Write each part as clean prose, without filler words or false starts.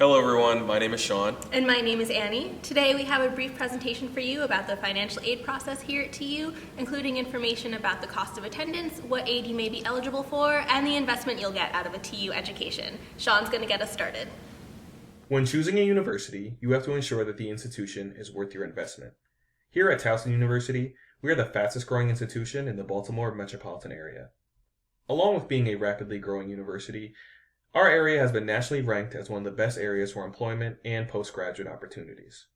Hello everyone, my name is Sean. And my name is Annie. Today we have a brief presentation for you about the financial aid process here at TU, including information about the cost of attendance, what aid you may be eligible for, and the investment you'll get out of a TU education. Sean's going to get us started. When choosing a university, you have to ensure that the institution is worth your investment. Here at Towson University, we are the fastest growing institution in the Baltimore metropolitan area. Along with being a rapidly growing university, our area has been nationally ranked as one of the best areas for employment and postgraduate opportunities.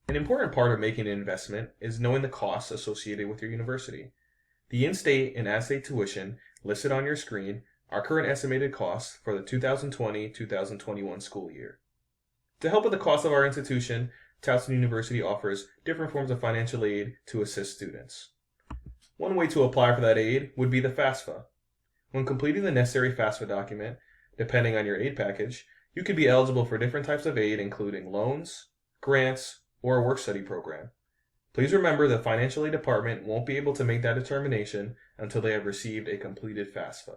An important part of making an investment is knowing the costs associated with your university. The in-state and out-of-state tuition listed on your screen are current estimated costs for the 2020-2021 school year. To help with the cost of our institution, Towson University offers different forms of financial aid to assist students. One way to apply for that aid would be the FAFSA. When completing the necessary FAFSA document, depending on your aid package, you could be eligible for different types of aid, including loans, grants, or a work-study program. Please remember the financial aid department won't be able to make that determination until they have received a completed FAFSA.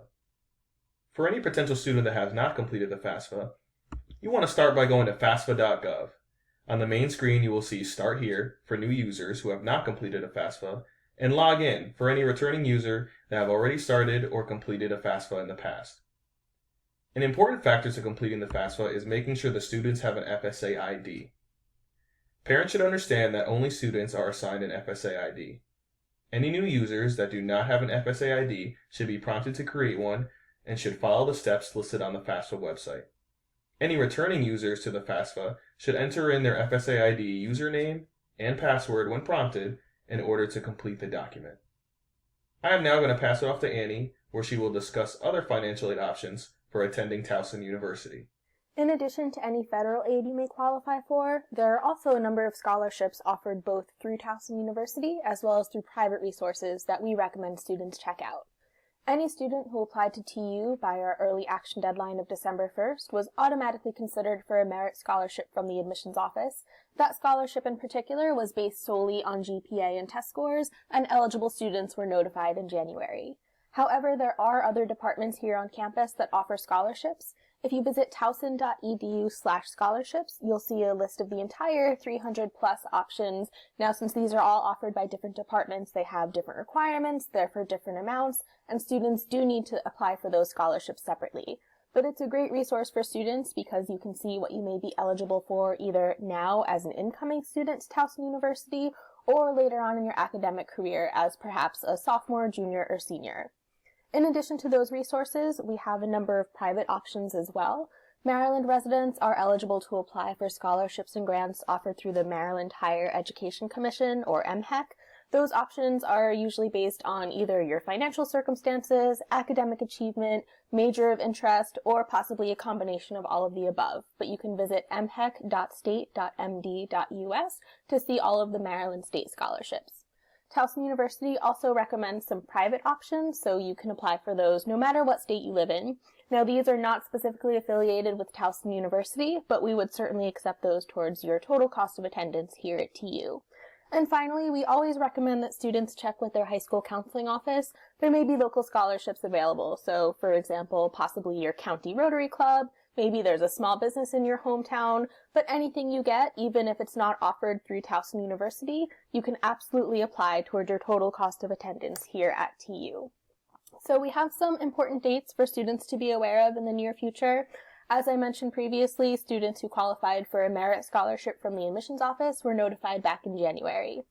For any potential student that has not completed the FAFSA, you want to start by going to FAFSA.gov. On the main screen, you will see Start Here for new users who have not completed a FAFSA, and Log In for any returning user that have already started or completed a FAFSA in the past. An important factor to completing the FAFSA is making sure the students have an FSA ID. Parents should understand that only students are assigned an FSA ID. Any new users that do not have an FSA ID should be prompted to create one and should follow the steps listed on the FAFSA website. Any returning users to the FAFSA should enter in their FSA ID username and password when prompted in order to complete the document. I am now going to pass it off to Annie, where she will discuss other financial aid options for attending Towson University. In addition to any federal aid you may qualify for, there are also a number of scholarships offered both through Towson University as well as through private resources that we recommend students check out. Any student who applied to TU by our early action deadline of December 1st was automatically considered for a merit scholarship from the admissions office. That scholarship in particular was based solely on GPA and test scores, and eligible students were notified in January. However, there are other departments here on campus that offer scholarships. If you visit towson.edu/scholarships, you'll see a list of the entire 300 plus options. Now, since these are all offered by different departments, they have different requirements, they're for different amounts, and students do need to apply for those scholarships separately. But it's a great resource for students because you can see what you may be eligible for either now as an incoming student to Towson University or later on in your academic career as perhaps a sophomore, junior, or senior. In addition to those resources, we have a number of private options as well. Maryland residents are eligible to apply for scholarships and grants offered through the Maryland Higher Education Commission, or MHEC. Those options are usually based on either your financial circumstances, academic achievement, major of interest, or possibly a combination of all of the above. But you can visit mhec.state.md.us to see all of the Maryland state scholarships. Towson University also recommends some private options, so you can apply for those no matter what state you live in. Now, these are not specifically affiliated with Towson University, but we would certainly accept those towards your total cost of attendance here at TU. And finally, we always recommend that students check with their high school counseling office. There may be local scholarships available, so for example, possibly your county Rotary Club, maybe there's a small business in your hometown, but anything you get, even if it's not offered through Towson University, you can absolutely apply toward your total cost of attendance here at TU. So we have some important dates for students to be aware of in the near future. As I mentioned previously, students who qualified for a merit scholarship from the admissions office were notified back in January.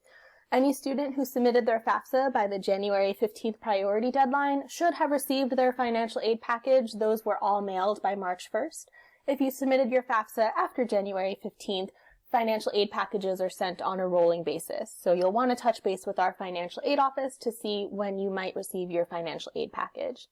Any student who submitted their FAFSA by the January 15th priority deadline should have received their financial aid package. Those were all mailed by March 1st. If you submitted your FAFSA after January 15th, financial aid packages are sent on a rolling basis. So you'll want to touch base with our financial aid office to see when you might receive your financial aid package.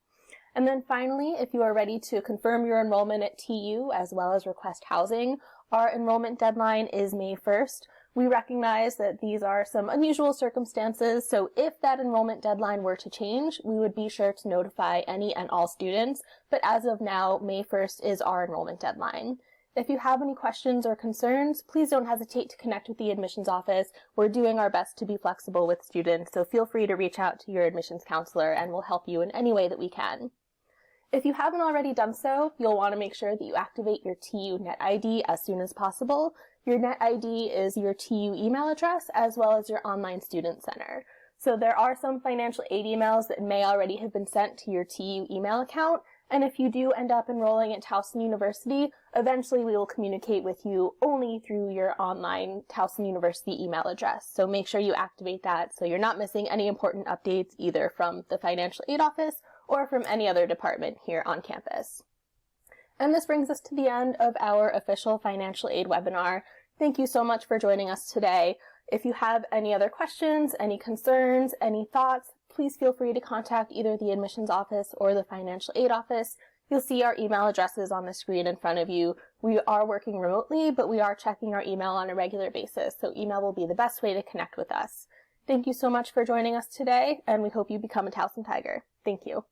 And then finally, if you are ready to confirm your enrollment at TU as well as request housing, our enrollment deadline is May 1st. We recognize that these are some unusual circumstances, so if that enrollment deadline were to change, we would be sure to notify any and all students, but as of now, May 1st is our enrollment deadline. If you have any questions or concerns, please don't hesitate to connect with the admissions office. We're doing our best to be flexible with students, so feel free to reach out to your admissions counselor and we'll help you in any way that we can. If you haven't already done so, you'll want to make sure that you activate your TU Net ID as soon as possible. Your Net ID is your TU email address as well as your online student center. So there are some financial aid emails that may already have been sent to your TU email account, and if you do end up enrolling at Towson University, eventually we will communicate with you only through your online Towson University email address. So make sure you activate that so you're not missing any important updates either from the financial aid office or from any other department here on campus. And this brings us to the end of our official financial aid webinar. Thank you so much for joining us today. If you have any other questions, any concerns, any thoughts, please feel free to contact either the admissions office or the financial aid office. You'll see our email addresses on the screen in front of you. We are working remotely, but we are checking our email on a regular basis, so email will be the best way to connect with us. Thank you so much for joining us today, and we hope you become a Towson Tiger. Thank you.